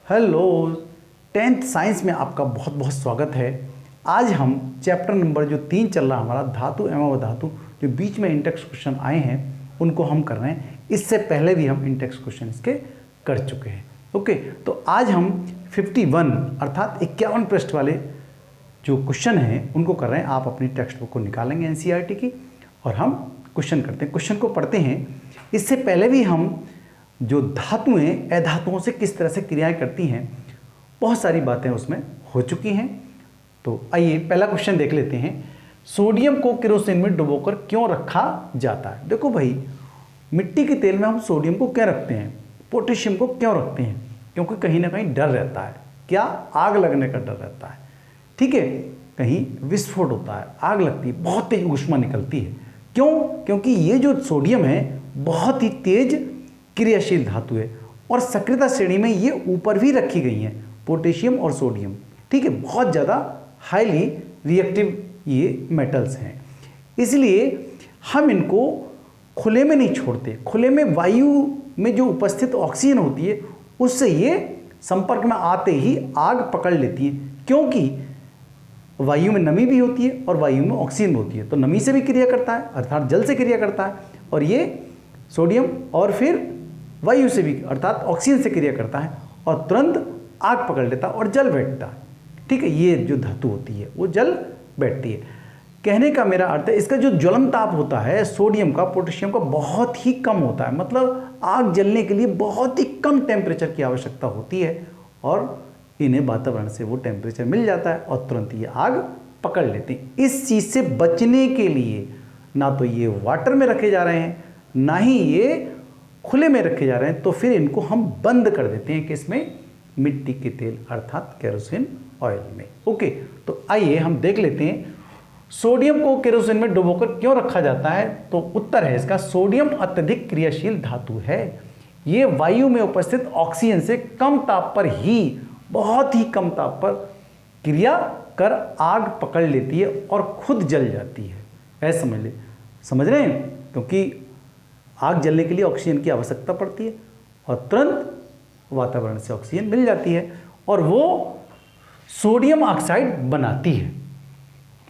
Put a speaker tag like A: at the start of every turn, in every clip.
A: Hello, 10th science में आपका बहुत बहुत स्वागत है। आज हम चैप्टर नंबर जो 3 चल रहा हमारा धातु एवं अधातु, जो बीच में इंटेक्स क्वेश्चन आए हैं उनको हम कर रहे हैं। इससे पहले भी हम इंटेक्स क्वेश्चन इसके कर चुके हैं। ओके, तो आज हम 51 अर्थात 51 पृष्ठ वाले जो क्वेश्चन हैं उनको कर रहे हैं। आप अपनी टेक्स्ट बुक को निकालेंगे एनसीईआरटी की और हम क्वेश्चन करते हैं, क्वेश्चन को पढ़ते हैं। इससे पहले भी हम जो धातुएं अधातुओं से किस तरह से क्रियाएं करती हैं, बहुत सारी बातें उसमें हो चुकी हैं। तो आइए पहला क्वेश्चन देख लेते हैं। सोडियम को केरोसिन में डुबोकर क्यों रखा जाता है? देखो भाई, मिट्टी के तेल में हम सोडियम को क्यों रखते हैं, पोटेशियम को क्यों रखते हैं? क्योंकि कहीं ना कहीं डर रहता है। क्या? आग लगने का डर रहता है। ठीक है, कहीं विस्फोट होता है, आग लगती है, बहुत तेज ऊष्मा निकलती है। क्यों? क्योंकि ये जो सोडियम है बहुत ही तेज क्रियाशील धातु है और सक्रियता श्रेणी में ये ऊपर भी रखी गई हैं, पोटेशियम और सोडियम। ठीक है, बहुत ज़्यादा हाईली रिएक्टिव ये मेटल्स हैं, इसलिए हम इनको खुले में नहीं छोड़ते। खुले में वायु में जो उपस्थित ऑक्सीजन होती है उससे ये संपर्क में आते ही आग पकड़ लेती है, क्योंकि वायु में नमी भी होती है और वायु में ऑक्सीजन भी होती है। तो नमी से भी क्रिया करता है अर्थात जल से क्रिया करता है, और ये सोडियम और फिर वायु से भी अर्थात ऑक्सीजन से क्रिया करता है और तुरंत आग पकड़ लेता है और जल बैठता है। ठीक है, ये जो धातु होती है वो जल बैठती है। कहने का मेरा अर्थ है, इसका जो ज्वलन ताप होता है सोडियम का, पोटेशियम का, बहुत ही कम होता है। मतलब आग जलने के लिए बहुत ही कम टेम्परेचर की आवश्यकता होती है और इन्हें वातावरण से वो टेम्परेचर मिल जाता है और तुरंत ये आग पकड़ लेते हैं। इस चीज़ से बचने के लिए ना तो ये वाटर में रखे जा रहे हैं, ना ही ये खुले में रखे जा रहे हैं, तो फिर इनको हम बंद कर देते हैं किसमें? मिट्टी के तेल अर्थात केरोसिन ऑयल में। ओके, तो आइए हम देख लेते हैं सोडियम को केरोसिन में डुबोकर क्यों रखा जाता है। तो उत्तर है इसका, सोडियम अत्यधिक क्रियाशील धातु है। ये वायु में उपस्थित ऑक्सीजन से कम ताप पर ही, बहुत ही कम ताप पर क्रिया कर आग पकड़ लेती है और खुद जल जाती है। ऐसा समझ रहे हैं? क्योंकि आग जलने के लिए ऑक्सीजन की आवश्यकता पड़ती है और तुरंत वातावरण से ऑक्सीजन मिल जाती है और वो सोडियम ऑक्साइड बनाती है।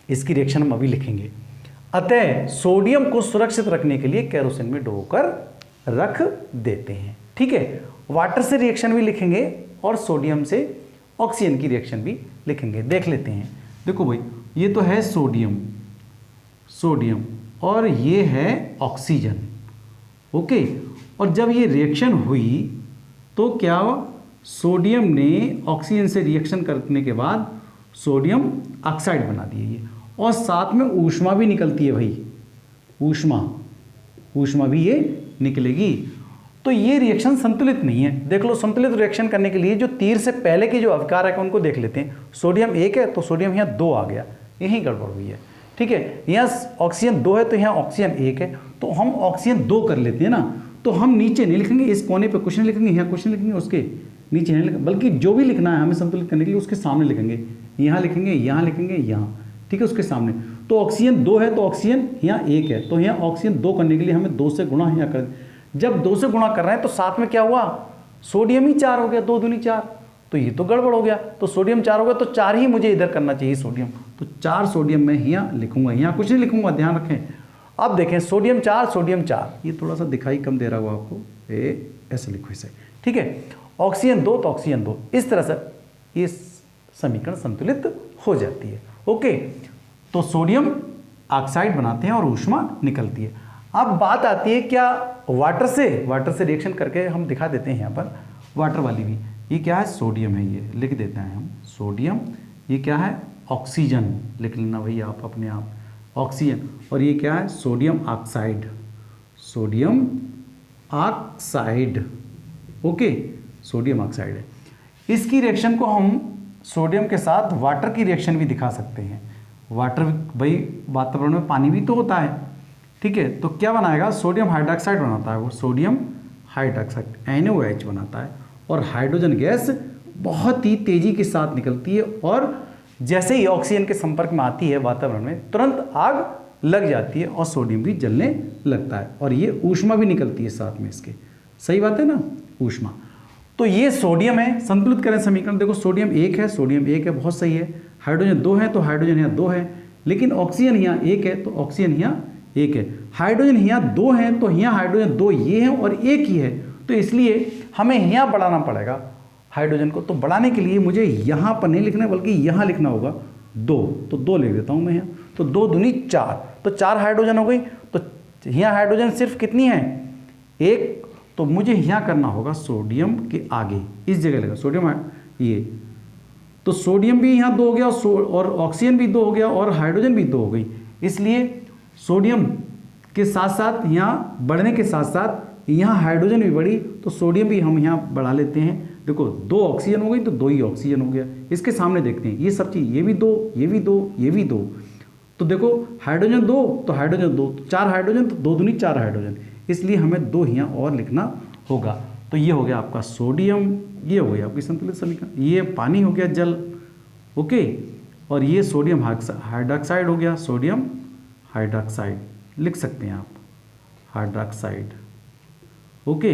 A: इसकी रिएक्शन हम अभी लिखेंगे। अतः सोडियम को सुरक्षित रखने के लिए केरोसिन में डुबोकर रख देते हैं। ठीक है, वाटर से रिएक्शन भी लिखेंगे और सोडियम से ऑक्सीजन की रिएक्शन भी लिखेंगे। देख लेते हैं। देखो भाई, ये तो है सोडियम और ये है ऑक्सीजन। ओके, और जब ये रिएक्शन हुई तो क्या सोडियम ने ऑक्सीजन से रिएक्शन करने के बाद सोडियम ऑक्साइड बना दिए ये, और साथ में ऊष्मा भी निकलती है भाई, ऊष्मा भी ये निकलेगी। तो ये रिएक्शन संतुलित नहीं है। देख लो, संतुलित रिएक्शन करने के लिए जो तीर से पहले के जो अवकार है उनको देख लेते हैं। सोडियम 1 है तो सोडियम यहाँ 2 आ गया, यहीं गड़बड़ हुई है। ठीक है, यहाँ ऑक्सीजन 2 है तो यहाँ ऑक्सीजन 1 है, तो हम ऑक्सीजन 2 कर लेते हैं ना। तो हम नीचे नहीं लिखेंगे, इस कोने पे कुछ नहीं लिखेंगे, यहाँ कुछ नहीं लिखेंगे, उसके नीचे नहीं लिखेंगे, बल्कि जो भी लिखना है हमें संतुलित करने के लिए उसके सामने लिखेंगे। यहाँ लिखेंगे, यहाँ लिखेंगे, यहाँ। ठीक है, उसके सामने। तो ऑक्सीजन 2 है तो ऑक्सीजन यहाँ 1 है, तो यहाँ ऑक्सीजन 2 करने के लिए हमें 2 से गुणा यहाँ कर। जब 2 से गुणा कर रहे हैं तो साथ में क्या हुआ? सोडियम ही 4 हो गया, 2 दूनी 4, तो ये तो गड़बड़ हो गया। तो सोडियम 4 हो गया तो 4 ही मुझे इधर करना चाहिए सोडियम, तो 4 सोडियम मैं यहाँ लिखूंगा, यहाँ कुछ नहीं लिखूंगा, ध्यान रखें। अब देखें, सोडियम 4, ये थोड़ा सा दिखाई कम दे रहा होगा आपको, ऐसे लिखो इसे। ठीक है, ऑक्सीजन 2 तो ऑक्सीजन 2, इस तरह से ये समीकरण संतुलित हो जाती है। ओके, तो सोडियम ऑक्साइड बनाते हैं और ऊष्मा निकलती है। अब बात आती है क्या वाटर से रिएक्शन करके हम दिखा देते हैं यहाँ पर वाटर वाली भी। ये क्या है? सोडियम है, ये लिख देते हैं हम सोडियम। ये क्या है? ऑक्सीजन, लिख लेना भाई आप अपने आप, ऑक्सीजन। और ये क्या है? Sodium oxide, okay, sodium oxide है। इसकी रिएक्शन को हम सोडियम के साथ वाटर की रिएक्शन भी दिखा सकते हैं। वाटर भाई, वातावरण में पानी भी तो होता है। ठीक है, तो क्या बनाएगा? सोडियम हाइड्रोक्साइड बनाता है वो, सोडियम हाइड्रोक्साइड NaOH बनाता है, और हाइड्रोजन गैस बहुत ही तेजी के साथ निकलती है और जैसे ही ऑक्सीजन के संपर्क में आती है वातावरण में तुरंत आग लग जाती है और सोडियम भी जलने लगता है, और ये ऊष्मा भी निकलती है साथ में इसके। सही बात है ना, ऊष्मा। तो ये सोडियम है, संतुलित करें समीकरण, देखो सोडियम 1 है, सोडियम 1 है, बहुत सही है। हाइड्रोजन 2 है तो हाइड्रोजन यहाँ 2 है, लेकिन ऑक्सीजन यहाँ 1 है तो ऑक्सीजन यहाँ 1 है। हाइड्रोजन यहाँ 2 है तो यहाँ हाइड्रोजन 2 ये है और 1 ही है, तो इसलिए हमें यहाँ बढ़ाना पड़ेगा हाइड्रोजन को। तो बढ़ाने के लिए मुझे यहाँ पर नहीं लिखना बल्कि यहाँ लिखना होगा 2, तो 2 लिख देता हूँ मैं यहाँ। तो 2 दूनी 4, तो 4 हाइड्रोजन हो गई। तो यहाँ हाइड्रोजन सिर्फ कितनी है, 1, तो मुझे यहाँ करना होगा सोडियम के आगे इस जगह लगा सोडियम ये, तो सोडियम भी यहाँ 2 हो गया और ऑक्सीजन भी 2 हो गया और हाइड्रोजन भी 2 हो गई। इसलिए सोडियम के साथ साथ यहाँ बढ़ने के साथ साथ यहाँ हाइड्रोजन भी बढ़ी, तो सोडियम भी हम यहाँ बढ़ा लेते हैं। देखो 2 ऑक्सीजन हो गई तो 2 ही ऑक्सीजन हो गया। इसके सामने देखते हैं ये सब चीज़, ये भी 2, ये भी 2, ये भी 2, तो देखो हाइड्रोजन 2 तो हाइड्रोजन 2, 4 हाइड्रोजन तो 2 दूनी 4 हाइड्रोजन, इसलिए हमें 2 यहाँ और लिखना होगा। तो ये हो गया आपका सोडियम, ये हो गया आपकी संतुलित समीकरण। ये पानी हो गया जल, ओके, और ये सोडियम हाइड्रॉक्साइड हो गया, सोडियम हाइड्रॉक्साइड लिख सकते हैं आप, हाइड्रॉक्साइड, ओके,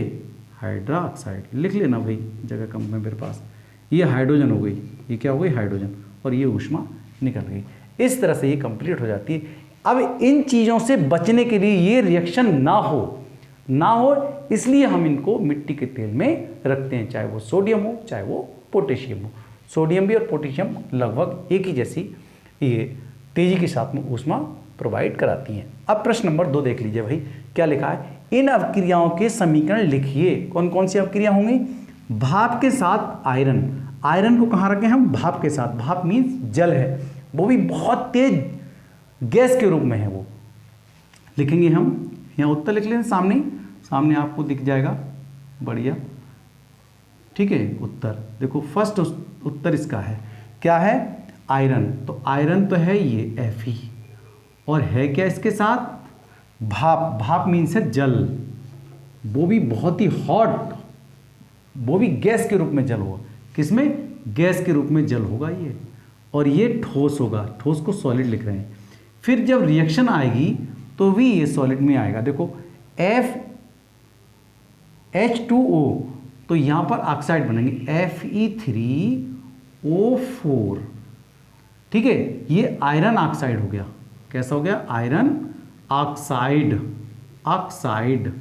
A: हाइड्रॉक्साइड लिख लेना भाई, जगह कम है मेरे पास। ये हाइड्रोजन हो गई, ये क्या हो गई हाइड्रोजन, और ये ऊष्मा निकल गई। इस तरह से ये कंप्लीट हो जाती है। अब इन चीज़ों से बचने के लिए ये रिएक्शन ना हो इसलिए हम इनको मिट्टी के तेल में रखते हैं, चाहे वो सोडियम हो चाहे वो पोटेशियम हो। सोडियम भी और पोटेशियम लगभग एक ही जैसी ये तेजी के साथ में ऊष्मा प्रोवाइड कराती हैं। अब प्रश्न नंबर 2 देख लीजिए भाई, क्या लिखा है, इन अवक्रियाओं के समीकरण लिखिए। कौन कौन सी अवक्रिया होंगी, भाप के साथ आयरन, आयरन को कहाँ रखें हम, भाप के साथ, भाप मीन्स जल है, वो भी बहुत तेज गैस के रूप में है, वो लिखेंगे हम। यहाँ उत्तर लिख लें, सामने आपको दिख जाएगा, बढ़िया, ठीक है। उत्तर देखो, फर्स्ट उत्तर इसका है, क्या है, आयरन। तो आयरन तो है ये Fe, और है क्या इसके साथ, भाप, भाप मीन्स है जल, वो भी बहुत ही हॉट, वो भी गैस के रूप में जल होगा। किसमें, गैस के रूप में जल होगा ये, और ये ठोस होगा, ठोस को सॉलिड लिख रहे हैं। फिर जब रिएक्शन आएगी तो भी ये सॉलिड में आएगा। देखो H2O, तो यहाँ पर ऑक्साइड बनेंगे Fe3O4, ठीक है, ये आयरन ऑक्साइड हो गया। कैसा हो गया, आयरन ऑक्साइड, ऑक्साइड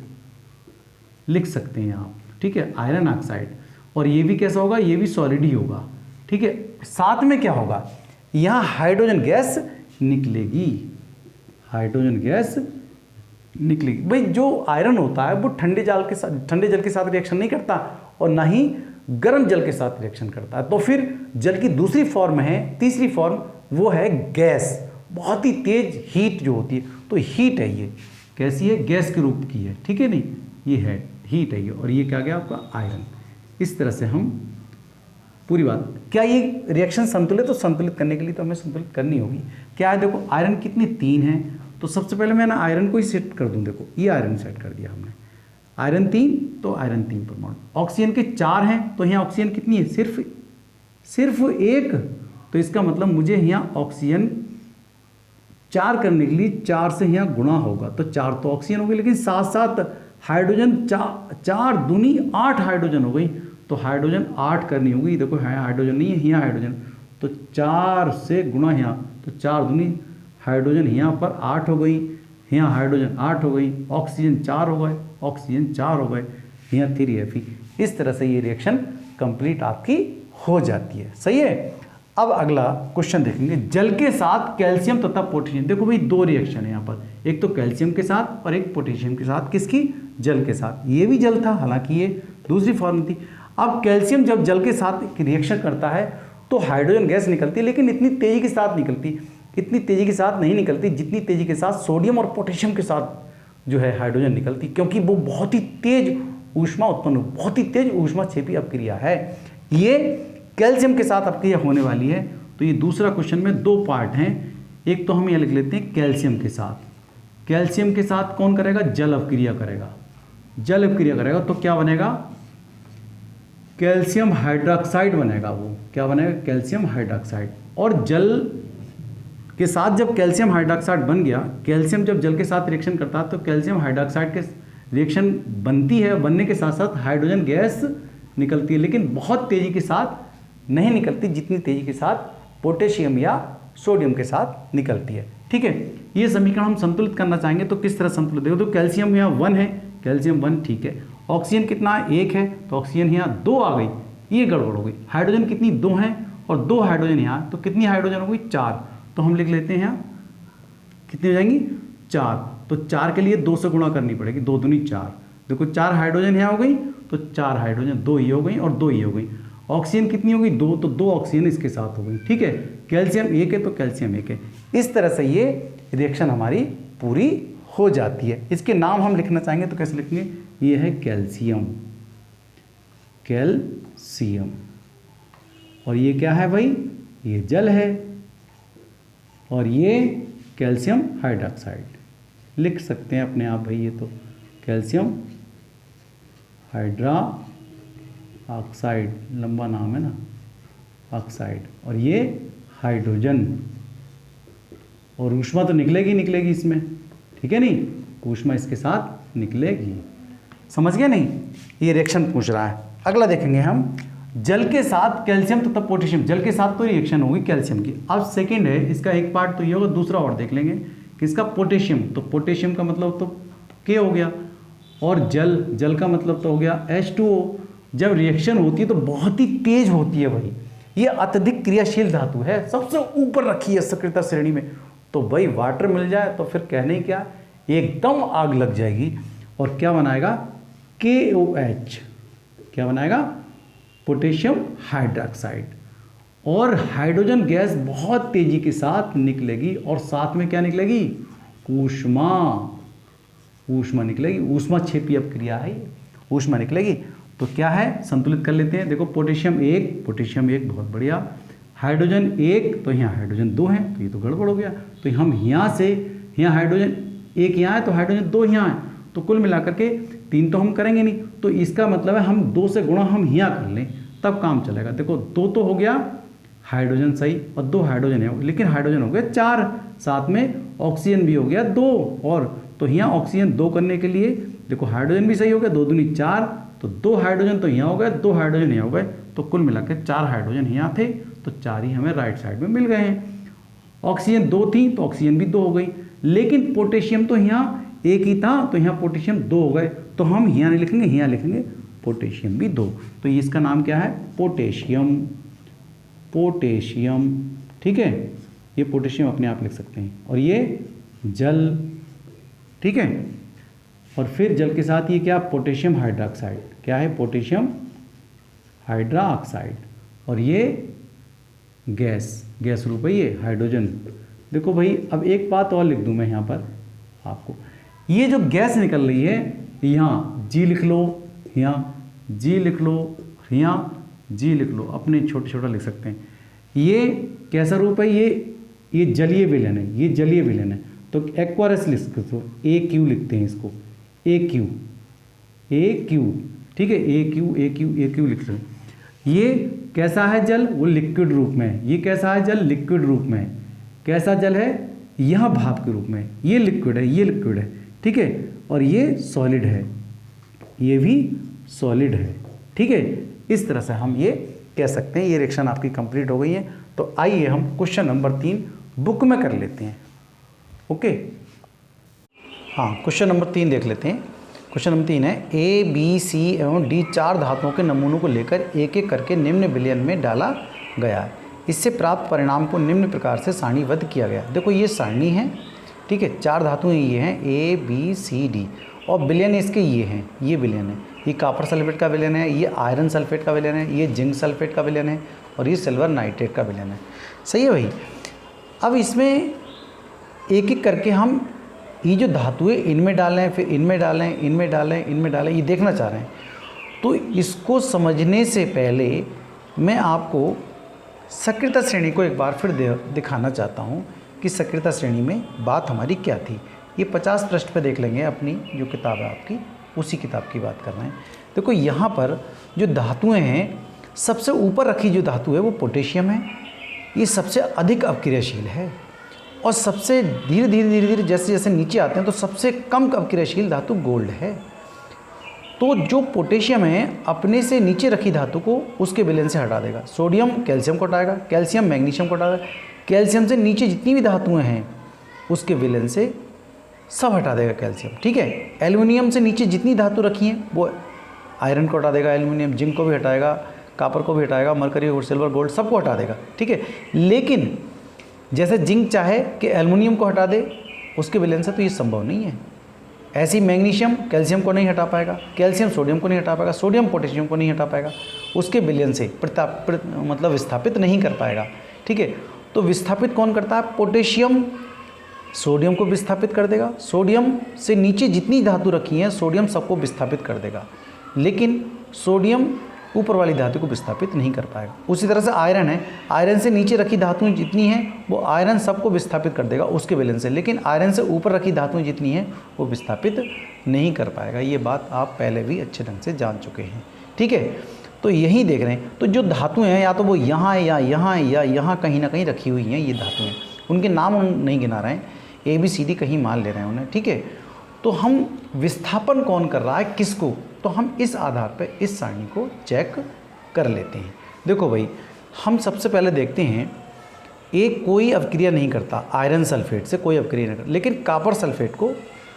A: लिख सकते हैं आप, ठीक है, आयरन ऑक्साइड। और ये भी कैसा होगा, ये भी सॉलिड ही होगा, ठीक है। साथ में क्या होगा, यहाँ हाइड्रोजन गैस निकलेगी, हाइड्रोजन गैस निकलेगी। भाई जो आयरन होता है वो ठंडे जल के साथ रिएक्शन नहीं करता और ना ही गर्म जल के साथ रिएक्शन करता है। तो फिर जल की दूसरी फॉर्म है, तीसरी फॉर्म, वो है गैस, बहुत ही तेज हीट जो होती है। तो हीट है ये, कैसी है, गैस के रूप की है, ठीक है, नहीं ये है हीट है ये, और ये क्या गया आपका आयरन। इस तरह से हम पूरी बात, क्या ये रिएक्शन संतुलित, तो संतुलित करने के लिए तो हमें संतुलित करनी होगी। क्या है, देखो आयरन कितनी 3 हैं, तो सबसे पहले मैं ना आयरन को ही सेट कर दूं। देखो ये आयरन सेट कर दिया हमने, आयरन 3, तो आयरन 3 परमाणु। ऑक्सीजन के 4 हैं, तो यहाँ ऑक्सीजन कितनी है, सिर्फ 1, तो इसका मतलब मुझे यहाँ ऑक्सीजन 4 करने के लिए 4 से यहाँ गुणा होगा, तो 4 तो ऑक्सीजन हो गई, लेकिन साथ साथ हाइड्रोजन 4 दूनी 8 हाइड्रोजन हो गई, तो हाइड्रोजन 8 करनी होगी। देखो हाइड्रोजन नहीं है, यहाँ हाइड्रोजन, तो 4 से गुणा यहाँ, तो 4 दूनी हाइड्रोजन यहाँ पर 8 हो गई, यहाँ हाइड्रोजन 8 हो गई, ऑक्सीजन 4 हो गए, ऑक्सीजन 4 हो गए, यहाँ 3Fe। इस तरह से ये रिएक्शन कंप्लीट आपकी हो जाती है, सही है। अब अगला क्वेश्चन देखेंगे, जल के साथ कैल्शियम तथा पोटेशियम। देखो भाई 2 रिएक्शन है यहाँ पर, एक तो कैल्शियम के साथ और एक पोटेशियम के साथ। किसकी, जल के साथ। ये भी जल था, हालांकि ये दूसरी फॉर्म थी। अब कैल्शियम जब जल के साथ रिएक्शन करता है तो हाइड्रोजन गैस निकलती है, लेकिन इतनी तेजी के साथ निकलती, इतनी तेजी के साथ नहीं निकलती जितनी तेजी के साथ सोडियम और पोटेशियम के साथ जो है हाइड्रोजन निकलती, क्योंकि वो बहुत ही तेज ऊष्मा उत्पन्न, बहुत ही तेज ऊष्मा क्षेपी अपक्रिया है। ये कैल्शियम के साथ अपक्रिया होने वाली है। तो ये दूसरा क्वेश्चन में 2 पार्ट हैं। एक तो हम ये लिख लेते हैं कैल्शियम के साथ, कैल्शियम के साथ कौन करेगा, जल अपक्रिया करेगा, जल अपक्रिया करेगा, तो क्या बनेगा, कैल्शियम हाइड्रॉक्साइड बनेगा। वो क्या बनेगा, कैल्शियम हाइड्रॉक्साइड। और जल के साथ जब कैल्शियम हाइड्रॉक्साइड बन गया, कैल्शियम जब जल के साथ रिएक्शन करता है तो कैल्शियम हाइड्रॉक्साइड के रिएक्शन बनती है, बनने के साथ साथ हाइड्रोजन गैस निकलती है, लेकिन बहुत तेज़ी के साथ नहीं निकलती जितनी तेज़ी के साथ पोटेशियम या सोडियम के साथ निकलती है। ठीक है, ये समीकरण हम संतुलित करना चाहेंगे तो किस तरह संतुलित, देखो तो कैल्शियम यहाँ 1 है, कैल्शियम 1 ठीक है, ऑक्सीजन कितना है 1 है, तो ऑक्सीजन यहाँ 2 आ गई, ये गड़बड़ हो गई। हाइड्रोजन कितनी 2 हैं और 2 हाइड्रोजन यहाँ, तो कितनी हाइड्रोजन हो गई 4, तो हम लिख लेते हैं यहाँ कितनी हो जाएंगी 4, तो 4 के लिए 2 से गुणा करनी पड़ेगी, 2 दूनी 4, देखो 4 हाइड्रोजन यहाँ हो गई, तो 4 हाइड्रोजन 2 ये हो गई और 2 ये हो गई। ऑक्सीजन कितनी हो गई 2, तो 2 ऑक्सीजन इसके साथ हो गई। ठीक है, कैल्शियम 1 है तो कैल्शियम 1 है। इस तरह से ये रिएक्शन हमारी पूरी हो जाती है। इसके नाम हम लिखना चाहेंगे तो कैसे लिखेंगे, ये है कैल्शियम, कैल्शियम, और ये क्या है भाई, ये जल है, और ये कैल्शियम हाइड्रोक्साइड लिख सकते हैं अपने आप भाई, ये तो कैल्शियम हाइड्रा ऑक्साइड, लंबा नाम है ना, ऑक्साइड, और ये हाइड्रोजन, और ऊष्मा तो निकलेगी निकलेगी इसमें, ठीक है नहीं, ऊष्मा इसके साथ निकलेगी। समझ गए नहीं, ये रिएक्शन पूछ रहा है। अगला देखेंगे हम, जल के साथ कैल्शियम तथा पोटेशियम, जल के साथ तो रिएक्शन होगी कैल्शियम की। अब सेकंड है इसका, एक पार्ट तो ये होगा, दूसरा और देख लेंगे किसका, पोटेशियम, तो पोटेशियम का मतलब तो के हो गया, और जल, जल का मतलब तो हो गया H2O। जब रिएक्शन होती है तो बहुत ही तेज होती है भाई, ये अत्यधिक क्रियाशील धातु है, सबसे ऊपर रखी है सक्रियता श्रेणी में, तो भाई वाटर मिल जाए तो फिर कहने क्या, एकदम आग लग जाएगी, और क्या बनाएगा KOH, क्या बनाएगा, पोटेशियम हाइड्रोक्साइड, और हाइड्रोजन गैस बहुत तेजी के साथ निकलेगी, और साथ में क्या निकलेगी, ऊष्मा, ऊष्मा निकलेगी, ऊष्मा क्षेपी अपक्रिया है, ऊष्मा निकलेगी। तो क्या है, संतुलित कर लेते हैं, देखो पोटेशियम 1, पोटेशियम 1 बहुत बढ़िया, हाइड्रोजन 1, तो यहाँ हाइड्रोजन 2 हैं, तो ये तो गड़बड़ हो गया, तो हम यहाँ से यहाँ हाइड्रोजन 1 यहाँ है तो हाइड्रोजन 2 यहाँ है, तो कुल मिलाकर के 3 तो हम करेंगे नहीं, तो इसका मतलब है हम 2 से गुणा हम यहाँ कर लें तब काम चलेगा। देखो 2 तो हो गया हाइड्रोजन सही, और 2 हाइड्रोजन है, लेकिन हाइड्रोजन हो गया 4, साथ में ऑक्सीजन भी हो गया 2, और तो यहाँ ऑक्सीजन 2 करने के लिए देखो हाइड्रोजन भी सही हो गया, 2 दूनी 4, तो 2 हाइड्रोजन तो यहाँ हो गए, 2 हाइड्रोजन यहाँ हो गए, तो कुल मिलाकर 4 हाइड्रोजन यहाँ थे, तो 4 ही हमें राइट साइड में मिल गए हैं। ऑक्सीजन 2 थी तो ऑक्सीजन भी 2 हो गई, लेकिन पोटेशियम तो यहाँ 1 ही था, तो यहाँ पोटेशियम 2 हो गए, तो हम यहाँ नहीं लिखेंगे, यहाँ लिखेंगे पोटेशियम भी 2, तो इसका नाम क्या है, पोटेशियम, पोटेशियम। ठीक है, ये पोटेशियम अपने आप लिख सकते हैं, और ये जल, ठीक है, और फिर जल के साथ ये क्या, पोटेशियम हाइड्रोक्साइड, क्या है, पोटेशियम हाइड्रा ऑक्साइड, और ये गैस, गैस रूप है ये हाइड्रोजन। देखो भाई अब एक बात और लिख दूं मैं यहाँ पर आपको, ये जो गैस निकल रही है, यहाँ जी लिख लो, यहाँ जी लिख लो, यहाँ जी लिख लो, अपने छोटे छोटा लिख सकते हैं। ये कैसा रूप है, ये जलीय विलयन है, ये जलीय विलयन है, तो एक्वारस लिख दो, AQ लिखते हैं इसको, AQ, ठीक है, AQ लिख लो। ये कैसा है जल, वो लिक्विड रूप में है, ये कैसा है जल, लिक्विड रूप में है, कैसा जल है, यहाँ भाप के रूप में, ये लिक्विड है, ये लिक्विड है, ठीक है, और ये सॉलिड है, ये भी सॉलिड है, ठीक है। इस तरह से हम ये कह सकते हैं। ये रिएक्शन आपकी कंप्लीट हो गई है। तो आइए हम क्वेश्चन नंबर 3 बुक में कर लेते हैं। ओके, हाँ, क्वेश्चन नंबर 3 देख लेते हैं। क्वेश्चन नंबर 3 है, ए, बी, सी एवं डी 4 धातुओं के नमूनों को लेकर एक एक करके निम्न विलयन में डाला गया है। इससे प्राप्त परिणाम को निम्न प्रकार से सारणीबद्ध किया गया। देखो ये सारणी है, ठीक है, 4 धातुएं ये हैं ए, बी, सी, डी, और विलयन इसके ये हैं, ये विलयन है, ये कॉपर सल्फेट का विलयन है, ये आयरन सल्फेट का विलयन है, ये जिंक सल्फेट का विलयन है, और ये सिल्वर नाइट्रेट का विलयन है। सही है भाई। अब इसमें एक एक करके हम ये जो धातुएं इनमें डालें, फिर इनमें डालें, इनमें डालें, इनमें डालें, ये देखना चाह रहे हैं। तो इसको समझने से पहले मैं आपको सक्रियता श्रेणी को एक बार फिर दिखाना चाहता हूँ कि सक्रियता श्रेणी में बात हमारी क्या थी। ये 50 पृष्ठ पे देख लेंगे, अपनी जो किताब है आपकी, उसी किताब की बात कर रहे हैं। देखो यहाँ पर जो धातुएं हैं, सबसे ऊपर रखी जो धातु है वो पोटेशियम है, ये सबसे अधिक अपक्रियाशील है, और सबसे धीरे धीरे जैसे जैसे नीचे आते हैं तो सबसे कम अपक्रियाशील धातु गोल्ड है। तो जो पोटेशियम है अपने से नीचे रखी धातु को उसके विलयन से हटा देगा। सोडियम कैल्शियम को हटाएगा, कैल्शियम मैग्नीशियम को हटाएगा, कैल्शियम से नीचे जितनी भी धातुएं हैं उसके विलयन से सब हटा देगा कैल्शियम। ठीक है, एल्युमिनियम से नीचे जितनी धातु रखी हैं वो आयरन को हटा देगा, एल्युमिनियम, जिंक को भी हटाएगा, कॉपर को भी हटाएगा, मरकरी और सिल्वर गोल्ड सबको हटा देगा। ठीक है, लेकिन जैसे जिंक चाहे कि एल्युमिनियम को हटा दे उसके विलयन से, तो ये संभव नहीं है। ऐसी मैग्नीशियम कैल्शियम को नहीं हटा पाएगा, कैल्शियम सोडियम को नहीं हटा पाएगा, सोडियम पोटेशियम को नहीं हटा पाएगा, उसके विलयन से मतलब विस्थापित नहीं कर पाएगा। ठीक है, तो विस्थापित कौन करता है? पोटेशियम सोडियम को विस्थापित कर देगा, सोडियम से नीचे जितनी धातु रखी है सोडियम सबको विस्थापित कर देगा, लेकिन सोडियम ऊपर वाली धातु को विस्थापित नहीं कर पाएगा। उसी तरह से आयरन है, आयरन से नीचे रखी धातुएं जितनी हैं वो आयरन सबको विस्थापित कर देगा उसके विलयन से, लेकिन आयरन से ऊपर रखी धातुएं जितनी हैं वो विस्थापित नहीं कर पाएगा। ये बात आप पहले भी अच्छे ढंग से जान चुके हैं। ठीक है, तो यही देख रहे हैं। तो जो धातुएं हैं या तो वो यहाँ है या यहाँ है या यहाँ कहीं ना कहीं रखी हुई हैं, ये धातुएँ, उनके नाम हम नहीं गिना रहे हैं, ABCD कहीं मान ले रहे हैं उन्हें। ठीक है, तो हम विस्थापन कौन कर रहा है किसको, तो हम इस आधार पर इस सारणी को चेक कर लेते हैं। देखो भाई, हम सबसे पहले देखते हैं एक कोई अवक्रिया नहीं करता आयरन सल्फेट से, कोई अवक्रिया नहीं करता, लेकिन कॉपर सल्फेट को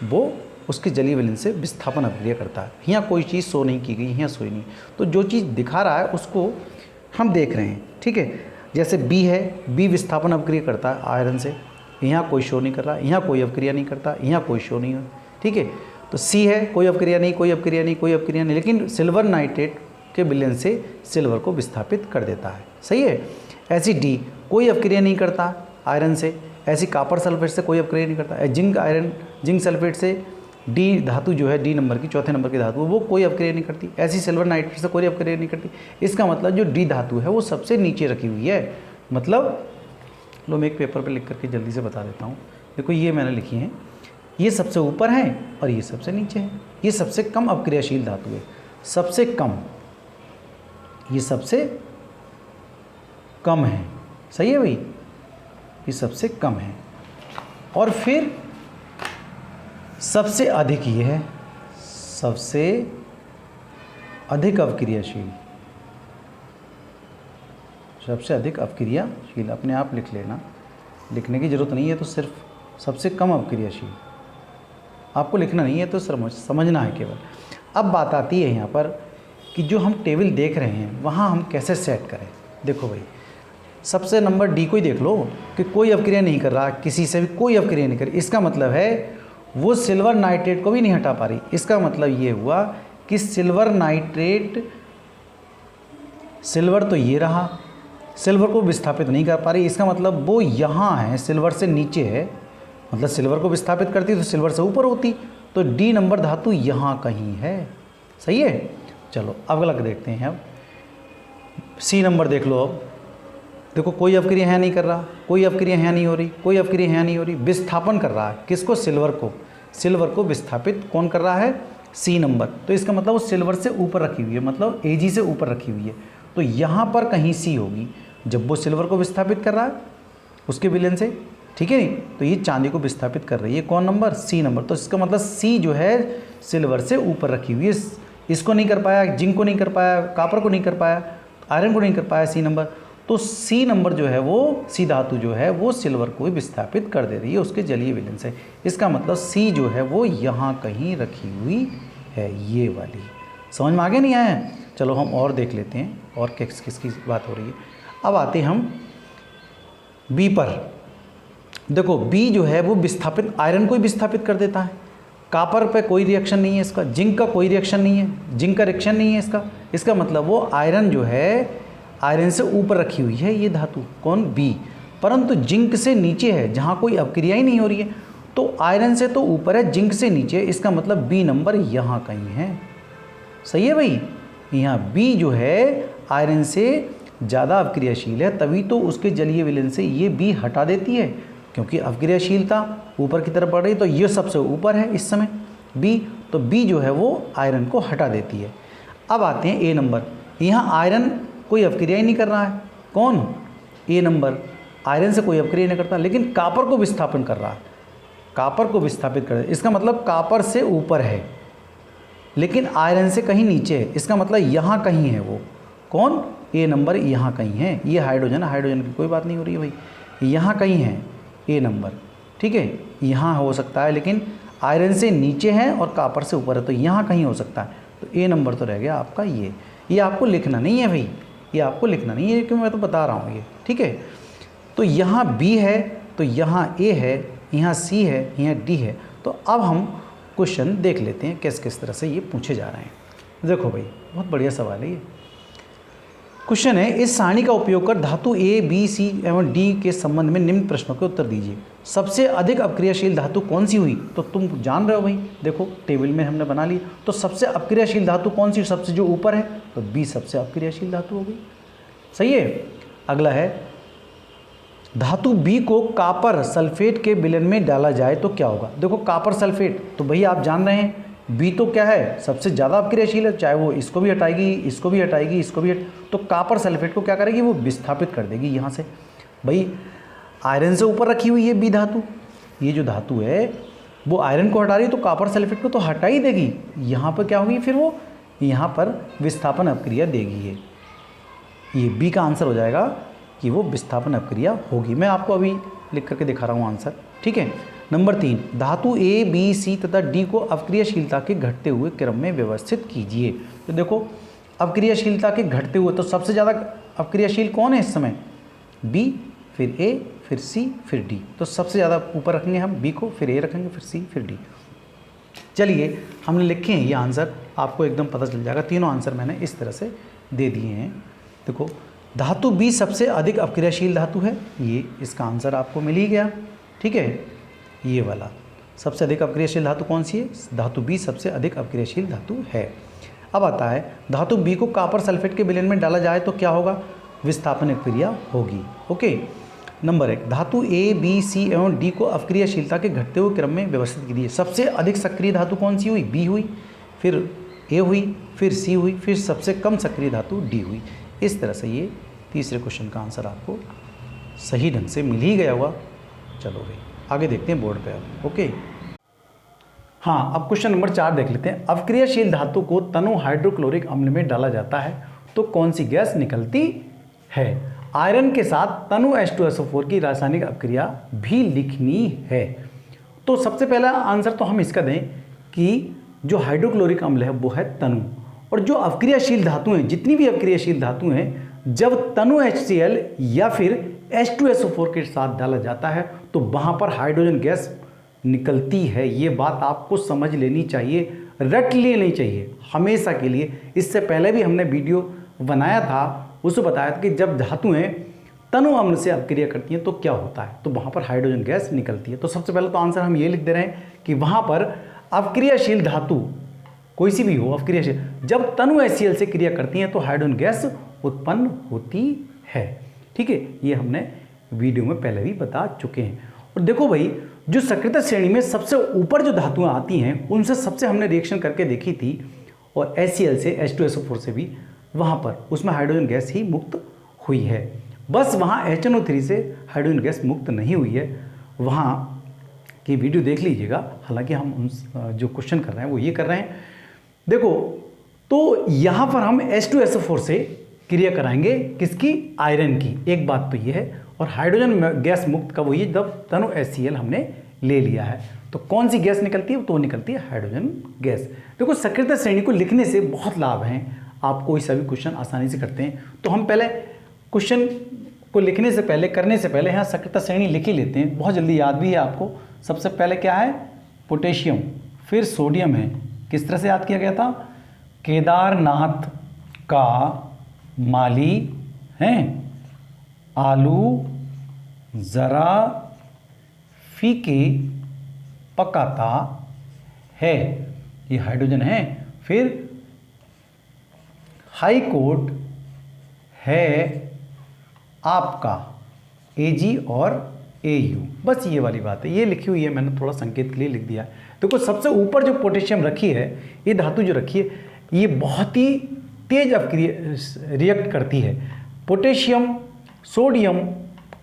A: वो उसके जलीय विलयन से विस्थापन अवक्रिया करता है। यहाँ कोई चीज़ शो नहीं की गई, यहाँ सोई नहीं, तो जो चीज़ दिखा रहा है उसको हम देख रहे हैं। ठीक है, जैसे B है, B विस्थापन अवक्रिया करता है आयरन से, यहाँ कोई शो नहीं कर रहा, यहाँ कोई अवक्रिया नहीं करता, यहाँ कोई शो नहीं हो। ठीक है, तो C है, कोई अवक्रिया नहीं, कोई अवक्रिया नहीं, कोई अवक्रिया नहीं, लेकिन सिल्वर नाइट्रेट के विलयन से सिल्वर को विस्थापित कर देता है। सही है। ऐसी D कोई अवक्रिया नहीं करता आयरन से, ऐसी कॉपर सल्फेट से कोई अवक्रिया नहीं करता, जिंक सल्फेट से D धातु जो है, D नंबर की, चौथे नंबर की धातु, वो कोई अवक्रिया नहीं करती, ऐसी सिल्वर नाइट्रेट से कोई अवक्रिया नहीं करती। इसका मतलब जो D धातु है वो सबसे नीचे रखी हुई है। मतलब लो मैं एक पेपर पे लिख करके जल्दी से बता देता हूँ। देखो ये मैंने लिखी है, ये सबसे ऊपर है और ये सबसे नीचे है। ये सबसे कम अपक्रियाशील धातु है, सबसे कम, ये सबसे कम है। सही है भाई, ये सबसे कम है। और फिर सबसे अधिक ये है, सबसे अधिक अवक्रियाशील, सबसे अधिक अवक्रियाशील, अपने आप लिख लेना, लिखने की ज़रूरत नहीं है, तो सिर्फ सबसे कम अवक्रियाशील आपको लिखना नहीं है, तो समझना है केवल। अब बात आती है यहाँ पर कि जो हम टेबल देख रहे हैं वहाँ हम कैसे सेट करें। देखो भाई, सबसे नंबर D को ही देख लो कि कोई अवक्रिया नहीं कर रहा, किसी से भी कोई अवक्रिया नहीं कर रही, इसका मतलब है वो सिल्वर नाइट्रेट को भी नहीं हटा पा रही। इसका मतलब ये हुआ कि सिल्वर नाइट्रेट, सिल्वर तो ये रहा, सिल्वर को विस्थापित नहीं कर पा रही, इसका मतलब वो यहाँ है, सिल्वर से नीचे है, मतलब सिल्वर को विस्थापित करती तो सिल्वर से ऊपर होती, तो D नंबर धातु यहाँ कहीं है। सही है। चलो अब अगला देखते हैं। अब C नंबर देख लो। अब देखो कोई अवक्रिया यहाँ नहीं कर रहा, कोई अवक्रिया यहाँ नहीं हो रही, कोई अवक्रिया यहाँ नहीं हो रही, विस्थापन कर रहा है किसको? सिल्वर को। सिल्वर को विस्थापित कौन कर रहा है? C number. तो इसका मतलब वो सिल्वर से ऊपर रखी हुई है, मतलब Ag से ऊपर रखी हुई है, तो यहाँ पर कहीं C होगी जब वो सिल्वर को विस्थापित कर रहा है उसके विलयन से। ठीक है नहीं, तो ये चांदी को विस्थापित कर रही है कौन नंबर? C number. तो इसका मतलब C जो है सिल्वर से ऊपर रखी हुई है, इसको नहीं कर पाया, जिंक को नहीं कर पाया, कॉपर को नहीं कर पाया, आयरन को नहीं कर पाया C नंबर। तो C नंबर जो है वो, C धातु जो है वो सिल्वर को विस्थापित कर दे रही है उसके जलीय विलयन से। इसका मतलब C जो है वो यहाँ कहीं रखी हुई है, ये वाली। समझ में आगे नहीं आया? चलो हम और देख लेते हैं और किस किसकी बात हो रही है। अब आते हम B पर। देखो B जो है वो विस्थापित, आयरन को ही विस्थापित कर देता है, कॉपर पे कोई रिएक्शन नहीं है इसका, जिंक का कोई रिएक्शन नहीं है, जिंक का रिएक्शन नहीं है इसका। इसका मतलब वो आयरन जो है, आयरन से ऊपर रखी हुई है ये धातु कौन? B। परंतु जिंक से नीचे है जहाँ कोई अवक्रिया ही नहीं हो रही है, तो आयरन से तो ऊपर है, जिंक से नीचे, इसका मतलब B नंबर यहाँ कहीं है। सही है भाई। यहाँ B जो है आयरन से ज़्यादा अवक्रियाशील है, तभी तो उसके जलीय विलयन से ये B हटा देती है, क्योंकि अवक्रियाशीलता ऊपर की तरफ बढ़ रही, तो ये सबसे ऊपर है इस समय B, तो B जो है वो आयरन को हटा देती है। अब आते हैं A नंबर। यहाँ आयरन कोई अवक्रिया ही नहीं कर रहा है, कौन? A number. आयरन से कोई अवक्रिया नहीं करता, लेकिन कॉपर को विस्थापन कर रहा है, कॉपर को विस्थापित कर, इसका मतलब कॉपर से ऊपर है, लेकिन आयरन से कहीं नीचे है, इसका मतलब यहाँ कहीं है वो। कौन? ए नंबर यहाँ कहीं है। ये हाइड्रोजन, हाइड्रोजन की कोई बात नहीं हो रही है भाई, यहाँ कहीं है ए नंबर, ठीक है। यहाँ हो सकता है, लेकिन आयरन से नीचे है और कॉपर से ऊपर है, तो यहाँ कहीं हो सकता है। तो ए नंबर तो रह गया आपका ये आपको लिखना नहीं है भाई, ये आपको लिखना नहीं है, क्योंकि मैं तो बता रहा हूँ ये, ठीक है। तो यहाँ बी है, तो यहाँ ए है, यहाँ सी है, यहाँ डी है। तो अब हम क्वेश्चन देख लेते हैं किस किस तरह से ये पूछे जा रहे हैं। देखो भाई, बहुत बढ़िया सवाल है ये। क्वेश्चन है, इस सारणी का उपयोग कर धातु ए, बी, सी एवं डी के संबंध में निम्न प्रश्नों के उत्तर दीजिए। सबसे अधिक अपक्रियाशील धातु कौन सी हुई? तो तुम जान रहे हो भाई, देखो टेबल में हमने बना ली। तो सबसे अपक्रियाशील धातु कौन सी? सबसे जो ऊपर है, तो बी सबसे अपक्रियाशील धातु हो गई। सही है। अगला है, धातु बी को कॉपर सल्फेट के विलयन में डाला जाए तो क्या होगा? देखो कॉपर सल्फेट, तो भैया आप जान रहे हैं बी तो क्या है? सबसे ज़्यादा अपक्रियाशील है, चाहे वो इसको भी हटाएगी, इसको भी हटाएगी, इसको भी तो कॉपर सल्फेट को क्या करेगी? वो विस्थापित कर देगी यहाँ से। भाई आयरन से ऊपर रखी हुई है बी धातु, ये जो धातु है वो आयरन को हटा रही है, तो कॉपर सल्फेट को तो हटा ही देगी। यहाँ पर क्या होगी फिर? वो यहाँ पर विस्थापन अपक्रिया देगी। ये बी का आंसर हो जाएगा कि वो विस्थापन अपक्रिया होगी। मैं आपको अभी लिख करके दिखा रहा हूँ आंसर, ठीक है। नंबर 3, धातु ए, बी, सी तथा डी को अपक्रियाशीलता के घटते हुए क्रम में व्यवस्थित कीजिए। तो देखो अपक्रियाशीलता के घटते हुए, तो सबसे ज़्यादा अपक्रियाशील कौन है इस समय? बी, फिर ए, फिर सी, फिर डी। तो सबसे ज़्यादा ऊपर रखेंगे हम बी को, फिर ए रखेंगे, फिर सी, फिर डी। चलिए हमने लिखे हैं ये आंसर, आपको एकदम पता चल जाएगा। तीनों आंसर मैंने इस तरह से दे दिए हैं। देखो धातु बी सबसे अधिक अपक्रियाशील धातु है, ये इसका आंसर आपको मिल ही गया, ठीक है। ये वाला सबसे अधिक अपक्रियाशील धातु कौन सी है? धातु बी सबसे अधिक अपक्रियाशील धातु है। अब आता है, धातु बी को कॉपर सल्फेट के विलयन में डाला जाए तो क्या होगा? विस्थापन अपक्रिया होगी। ओके। नंबर 1, धातु ए, बी, सी एवं डी को अपक्रियाशीलता के घटते हुए क्रम में व्यवस्थित कीजिए। सबसे अधिक सक्रिय धातु कौन सी हुई? बी हुई, फिर ए हुई, फिर सी हुई, फिर सबसे कम सक्रिय धातु डी हुई। इस तरह से ये तीसरे क्वेश्चन का आंसर आपको सही ढंग से मिल ही गया होगा। चलो भाई आगे देखते हैं बोर्ड पे अब। ओके, हाँ अब क्वेश्चन नंबर 4 देख लेते हैं। अपक्रियाशील धातु को तनु हाइड्रोक्लोरिक अम्ल में डाला जाता है तो कौन सी गैस निकलती है? आयरन के साथ तनु H2SO4 की रासायनिक अपक्रिया भी लिखनी है। तो सबसे पहला आंसर तो हम इसका दें कि जो हाइड्रोक्लोरिक अम्ल है वो है तनु, और जो अपक्रियाशील धातु हैं, जितनी भी अपक्रियाशील धातु हैं, जब तनु HCl या फिर H2SO4 के साथ डाला जाता है तो वहाँ पर हाइड्रोजन गैस निकलती है। ये बात आपको समझ लेनी चाहिए, रट लेनी चाहिए हमेशा के लिए। इससे पहले भी हमने वीडियो बनाया था, उसमें बताया था कि जब धातुएं तनु अम्ल से अपक्रिया करती हैं तो क्या होता है, तो वहाँ पर हाइड्रोजन गैस निकलती है। तो सबसे पहले तो आंसर हम ये लिख दे रहे हैं कि वहाँ पर अपक्रियाशील धातु कोई सी भी हो अपक्रियाशील, जब तनु HCl से क्रिया करती हैं तो हाइड्रोजन गैस उत्पन्न होती है। ठीक है, ये हमने वीडियो में पहले भी बता चुके हैं। और देखो भाई, जो सक्रियता श्रेणी में सबसे ऊपर जो धातुएं आती हैं उनसे सबसे हमने रिएक्शन करके देखी थी, और HCl से H2SO4 से भी, वहाँ पर उसमें हाइड्रोजन गैस ही मुक्त हुई है। बस वहाँ HNO3 से हाइड्रोजन गैस मुक्त नहीं हुई है। वहाँ की वीडियो देख लीजिएगा। हालांकि हम उन जो क्वेश्चन कर रहे हैं वो ये कर रहे हैं। देखो, तो यहाँ पर हम H2SO4 से क्रिया कराएंगे, किसकी? आयरन की। एक बात तो ये है। और हाइड्रोजन गैस मुक्त कब हुई है? जब तनु HCl हमने ले लिया है। तो कौन सी गैस निकलती है? तो निकलती है हाइड्रोजन गैस। देखो, सक्रियता श्रेणी को लिखने से बहुत लाभ हैं, आप कोई सा भी क्वेश्चन आसानी से करते हैं। तो हम पहले क्वेश्चन को लिखने से पहले, करने से पहले यहाँ सक्रियता श्रेणी लिख ही लेते हैं, बहुत जल्दी याद भी है आपको। सबसे पहले क्या है? पोटेशियम, फिर सोडियम है। किस तरह से याद किया गया था? केदारनाथ का माली हैं, आलू ज़रा फीके पकाता है, ये हाइड्रोजन है। फिर हाई कोर्ट है आपका Ag और Au। बस ये वाली बात है, ये लिखी हुई है, मैंने थोड़ा संकेत के लिए लिख दिया है। देखो, सबसे ऊपर जो पोटेशियम रखी है, ये धातु जो रखी है, ये बहुत ही तेज अपक्रिया रिएक्ट करती है। पोटेशियम, सोडियम,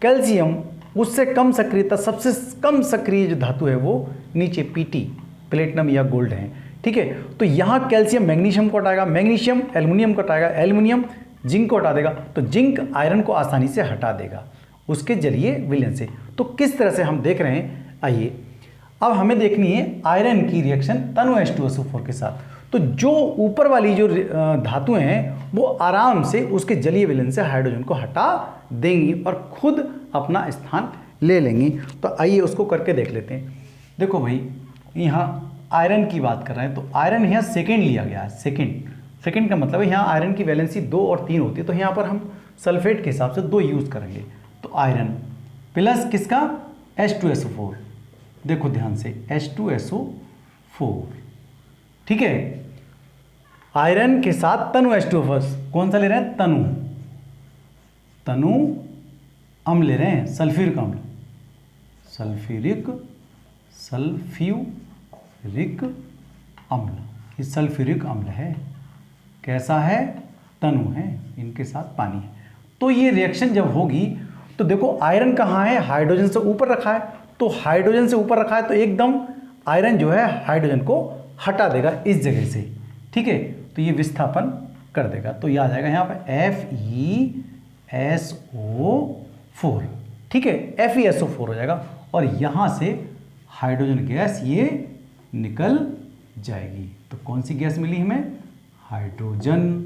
A: कैल्शियम, उससे कम सक्रियता, सबसे कम सक्रिय जो धातु है वो नीचे Pt, प्लेटिनम या गोल्ड है। ठीक है। तो यहाँ कैल्शियम मैग्नीशियम को हटाएगा, मैग्नीशियम एल्युमिनियम को हटाएगा, एल्युमिनियम जिंक को हटा देगा, तो जिंक आयरन को आसानी से हटा देगा उसके जलीय विलयन से। तो किस तरह से हम देख रहे हैं, आइए अब हमें देखनी है आयरन की रिएक्शन तनु H2SO4 के साथ। तो जो ऊपर वाली जो धातुएं हैं वो आराम से उसके जलीय विलयन से हाइड्रोजन को हटा देंगी और खुद अपना स्थान ले लेंगी। तो आइए उसको करके देख लेते हैं। देखो भाई, यहाँ आयरन की बात कर रहे हैं, तो आयरन यहाँ सेकेंड लिया गया है। सेकेंड का मतलब है यहाँ आयरन की वैलेंसी 2 और 3 होती है, तो यहाँ पर हम सल्फेट के हिसाब से 2 यूज़ करेंगे। तो आयरन प्लस किसका, H2SO4, देखो ध्यान से H2SO4, ठीक है। आयरन के साथ तनु H2O4, कौन सा ले रहे हैं, तनु अम्ल ले रहे हैं, सल्फ्यूरिक अम्ल, ये सल्फ्यूरिक अम्ल है, कैसा है, तनु है, इनके साथ पानी है। तो ये रिएक्शन जब होगी तो देखो आयरन कहाँ है, हाइड्रोजन से ऊपर रखा है, तो हाइड्रोजन से ऊपर रखा है तो एकदम आयरन जो है हाइड्रोजन को हटा देगा इस जगह से, ठीक है। तो ये विस्थापन कर देगा, तो ये आ जाएगा यहाँ पर FeSO4, ठीक है, FeSO4 हो जाएगा और यहाँ से हाइड्रोजन गैस ये निकल जाएगी। तो कौन सी गैस मिली हमें, हाइड्रोजन,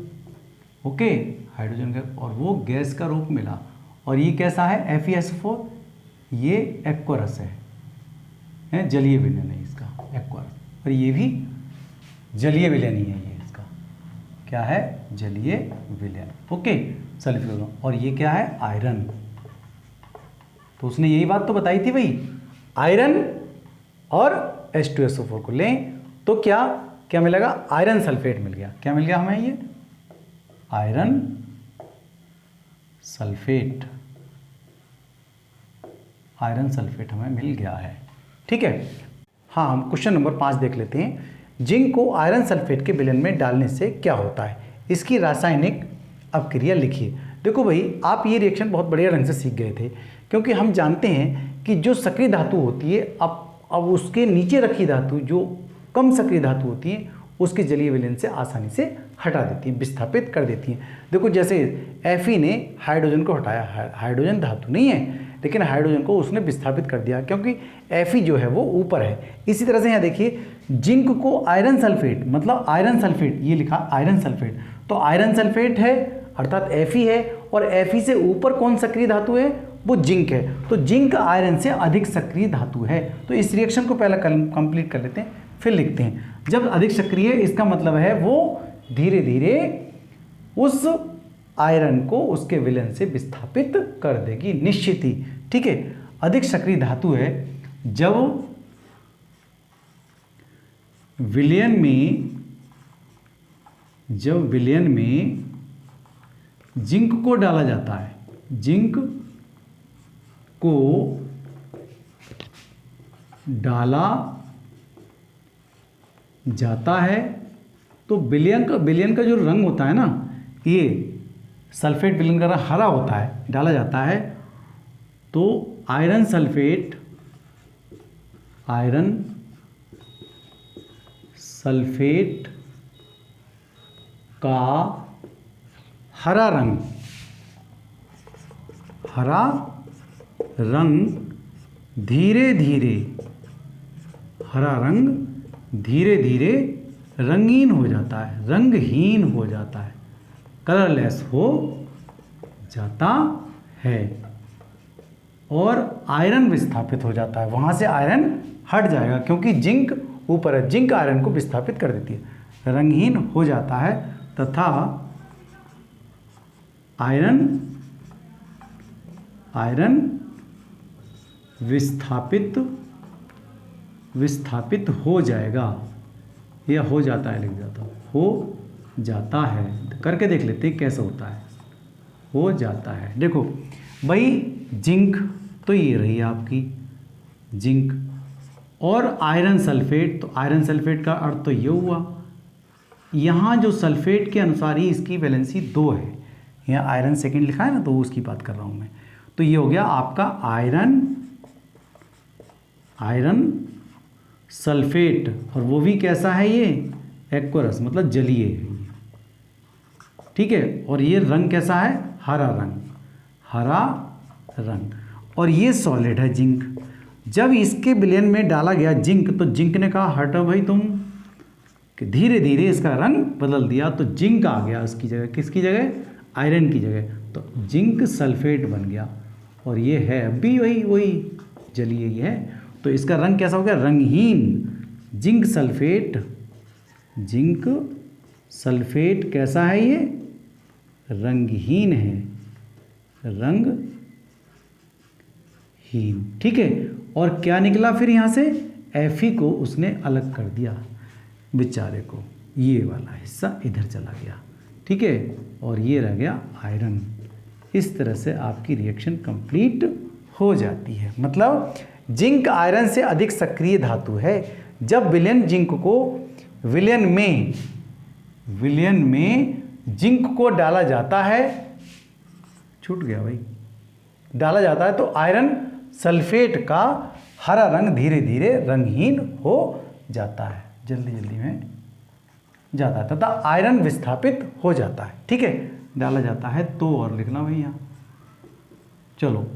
A: ओके, हाइड्रोजन गैस, और वो गैस का रूप मिला। और ये कैसा है, FeSO4, ये एक्वरस है, जलीय विलयन है इसका, एक्वरस, और ये भी जलीय विलयन ही है, ये इसका क्या है, जलीय विलयन, ओके, सल्फ्यूरिक। और ये क्या है, आयरन। तो उसने यही बात तो बताई थी भाई, आयरन और H2SO4 को लें तो क्या मिलेगा, आयरन सल्फेट मिल गया। क्या मिल गया हमें, ये आयरन सल्फेट, आयरन सल्फेट हमें मिल गया है, ठीक है। हाँ, हम क्वेश्चन नंबर 5 देख लेते हैं। जिंक को आयरन सल्फेट के विलयन में डालने से क्या होता है, इसकी रासायनिक अपक्रिया लिखिए। देखो भाई, आप ये रिएक्शन बहुत बढ़िया ढंग से सीख गए थे, क्योंकि हम जानते हैं कि जो सक्रिय धातु होती है अब उसके नीचे रखी धातु जो कम सक्रिय धातु होती है उसके जलीय विलयन से आसानी से हटा देती है, विस्थापित कर देती है। देखो जैसे Fe ने हाइड्रोजन को हटाया, हाइड्रोजन धातु नहीं है लेकिन हाइड्रोजन को उसने विस्थापित कर दिया क्योंकि Fe जो है वो ऊपर है। इसी तरह से यहाँ देखिए, जिंक को आयरन सल्फेट, मतलब आयरन सल्फेट, ये लिखा आयरन सल्फेट, तो आयरन सल्फेट है अर्थात Fe है, और Fe से ऊपर कौन सक्रिय धातु है, वो जिंक है। तो जिंक आयरन से अधिक सक्रिय धातु है। तो इस रिएक्शन को पहले कंप्लीट कर लेते हैं, फिर लिखते हैं। जब अधिक सक्रिय, इसका मतलब है वो धीरे धीरे उस आयरन को उसके विलयन से विस्थापित कर देगी, निश्चित ही, ठीक है। अधिक सक्रिय धातु है जब विलयन में जिंक को डाला जाता है, जिंक को डाला जाता है तो विलयन का जो रंग होता है ना, ये सल्फेट विलयन का रंग हरा होता है, डाला जाता है तो आयरन सल्फेट का हरा रंग धीरे धीरे रंगहीन हो जाता है, कलरलेस हो जाता है और आयरन विस्थापित हो जाता है। वहाँ से आयरन हट जाएगा क्योंकि जिंक ऊपर है, जिंक आयरन को विस्थापित कर देती है, रंगहीन हो जाता है तथा आयरन विस्थापित हो जाएगा, या हो जाता है, लिख जाता हूँ, हो जाता है। करके देख लेते हैं कैसे होता है, हो जाता है। देखो भाई, जिंक तो ये रही आपकी जिंक, और आयरन सल्फेट, तो आयरन सल्फेट का अर्थ तो ये हुआ, यहाँ जो सल्फेट के अनुसार ही इसकी वैलेंसी 2 है, यहाँ आयरन सेकेंड लिखा है ना, तो उसकी बात कर रहा हूँ मैं। तो ये हो गया आपका आयरन सल्फेट, और वो भी कैसा है ये, एक्वरस मतलब जलीय है ये, ठीक है। और ये रंग कैसा है, हरा रंग, हरा रंग। और ये सॉलिड है जिंक। जब इसके विलयन में डाला गया जिंक, तो जिंक ने कहा हटो भाई तुम, कि धीरे धीरे इसका रंग बदल दिया, तो जिंक आ गया उसकी जगह, किसकी जगह, आयरन की जगह, तो जिंक सल्फेट बन गया। और ये है अब भी वही जलीय ही है, तो इसका रंग कैसा हो गया, रंगहीन। जिंक सल्फेट कैसा है ये, रंगहीन है, रंगहीन, ठीक है। और क्या निकला फिर यहाँ से, Fe को उसने अलग कर दिया बेचारे को, ये वाला हिस्सा इधर चला गया, ठीक है। और ये रह गया आयरन। इस तरह से आपकी रिएक्शन कंप्लीट हो जाती है। मतलब जिंक आयरन से अधिक सक्रिय धातु है। जब विलयन में जिंक को डाला जाता है, छूट गया भाई, डाला जाता है, तो आयरन सल्फेट का हरा रंग धीरे धीरे रंगहीन हो जाता है, जल्दी जल्दी में जाता है, तथा आयरन विस्थापित हो जाता है, ठीक है। डाला जाता है तो, और लिखना भैया, चलो।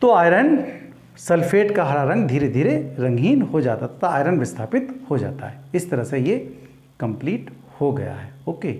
A: तो आयरन सल्फेट का हरा रंग धीरे धीरे रंगहीन हो जाता है तथा आयरन विस्थापित हो जाता है। इस तरह से ये कंप्लीट हो गया है। ओके।